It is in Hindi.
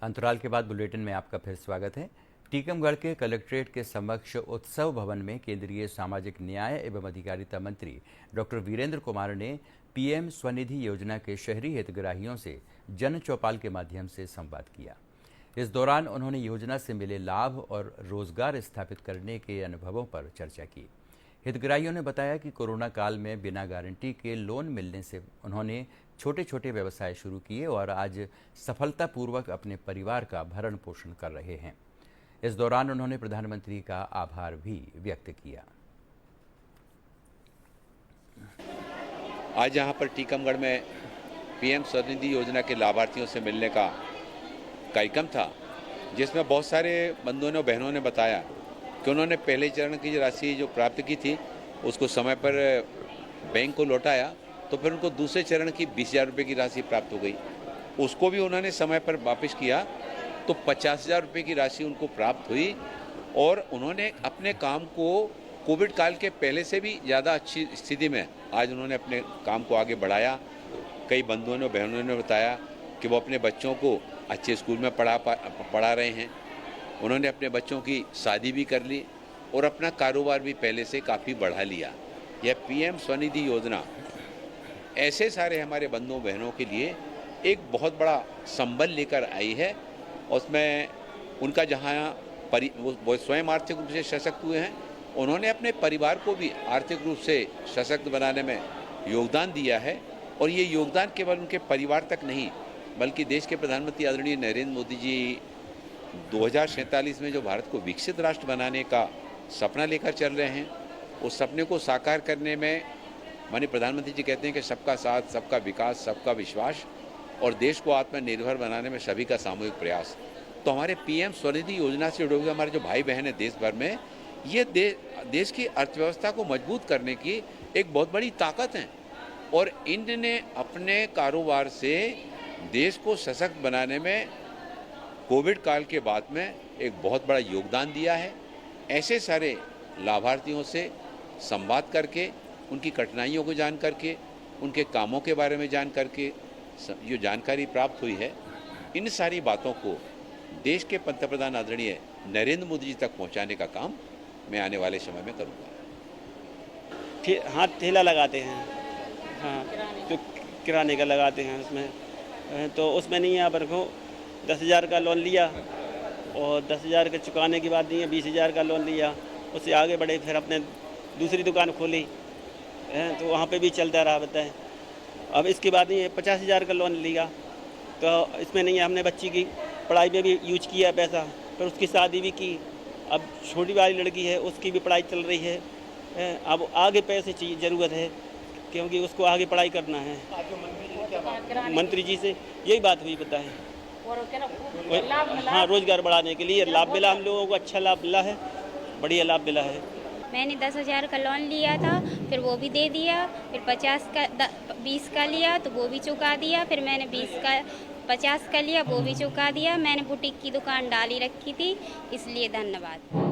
अंतराल के बाद बुलेटिन में आपका फिर स्वागत है। टीकमगढ़ के कलेक्ट्रेट के समक्ष उत्सव भवन में केंद्रीय सामाजिक न्याय एवं अधिकारिता मंत्री डॉक्टर वीरेंद्र कुमार ने पीएम स्वनिधि योजना के शहरी हितग्राहियों से जन चौपाल के माध्यम से संवाद किया। इस दौरान उन्होंने योजना से मिले लाभ और रोजगार स्थापित करने के अनुभवों पर चर्चा की। हितग्राहियों ने बताया कि कोरोना काल में बिना गारंटी के लोन मिलने से उन्होंने छोटे छोटे व्यवसाय शुरू किए और आज सफलतापूर्वक अपने परिवार का भरण पोषण कर रहे हैं। इस दौरान उन्होंने प्रधानमंत्री का आभार भी व्यक्त किया। आज यहाँ पर टीकमगढ़ में पीएम स्वनिधि योजना के लाभार्थियों से मिलने का कार्यक्रम था, जिसमें बहुत सारे बंधुओं और बहनों ने बताया कि उन्होंने पहले चरण की जो राशि जो प्राप्त की थी उसको समय पर बैंक को लौटाया, तो फिर उनको दूसरे चरण की 20,000 रुपये की राशि प्राप्त हो गई। उसको भी उन्होंने समय पर वापस किया तो 50,000 रुपये की राशि उनको प्राप्त हुई और उन्होंने अपने काम को कोविड काल के पहले से भी ज़्यादा अच्छी स्थिति में आज उन्होंने अपने काम को आगे बढ़ाया। कई बंधुओं और बहनों ने बताया कि वो अपने बच्चों को अच्छे स्कूल में पढ़ा रहे हैं। उन्होंने अपने बच्चों की शादी भी कर ली और अपना कारोबार भी पहले से काफ़ी बढ़ा लिया। यह पीएम स्वनिधि योजना ऐसे सारे हमारे बंधुओं बहनों के लिए एक बहुत बड़ा संबल लेकर आई है। उसमें उनका जहाँ वो स्वयं आर्थिक रूप से सशक्त हुए हैं, उन्होंने अपने परिवार को भी आर्थिक रूप से सशक्त बनाने में योगदान दिया है। और ये योगदान केवल उनके परिवार तक नहीं, बल्कि देश के प्रधानमंत्री आदरणीय नरेंद्र मोदी जी 2047 में जो भारत को विकसित राष्ट्र बनाने का सपना लेकर चल रहे हैं, उस सपने को साकार करने में माननीय प्रधानमंत्री जी कहते हैं कि सबका साथ, सबका विकास, सबका विश्वास और देश को आत्मनिर्भर बनाने में सभी का सामूहिक प्रयास। तो हमारे पीएम स्वनिधि योजना से जुड़े हुए हमारे जो भाई बहन हैं देश भर में, ये देश की अर्थव्यवस्था को मजबूत करने की एक बहुत बड़ी ताकत है और इनने अपने कारोबार से देश को सशक्त बनाने में कोविड काल के बाद में एक बहुत बड़ा योगदान दिया है। ऐसे सारे लाभार्थियों से संवाद करके, उनकी कठिनाइयों को जान करके, उनके कामों के बारे में जान करके जो जानकारी प्राप्त हुई है, इन सारी बातों को देश के पंतप्रधान आदरणीय नरेंद्र मोदी जी तक पहुंचाने का काम मैं आने वाले समय में करूंगा। हाँ, ठेला लगाते हैं। हाँ, तो किराने का लगाते हैं उसमें, तो उसमें नहीं यहाँ पर को 10,000 का लोन लिया और 10,000 के चुकाने के बाद नहीं 20,000 का लोन लिया। उससे आगे बढ़े, फिर अपने दूसरी दुकान खोली, तो वहाँ पे भी चलता रहा बताएं। अब इसके बाद नहीं 50,000 का लोन लिया, तो इसमें नहीं हमने बच्ची की पढ़ाई में भी यूज किया पैसा, फिर उसकी शादी भी की। अब छोटी वाली लड़की है, उसकी भी पढ़ाई चल रही है। अब आगे पैसे चाहिए, ज़रूरत है, क्योंकि उसको आगे पढ़ाई करना है। मंत्री जी से यही बात हुई बताएं। हाँ, रोजगार बढ़ाने के लिए लाभ मिला, हम लोगों को अच्छा लाभ मिला है, बढ़िया लाभ मिला है। मैंने 10,000 का लोन लिया था, फिर वो भी दे दिया, फिर 20 का लिया तो वो भी चुका दिया, फिर मैंने 50 का लिया वो भी चुका दिया। मैंने बुटीक की दुकान डाली रखी थी, इसलिए धन्यवाद।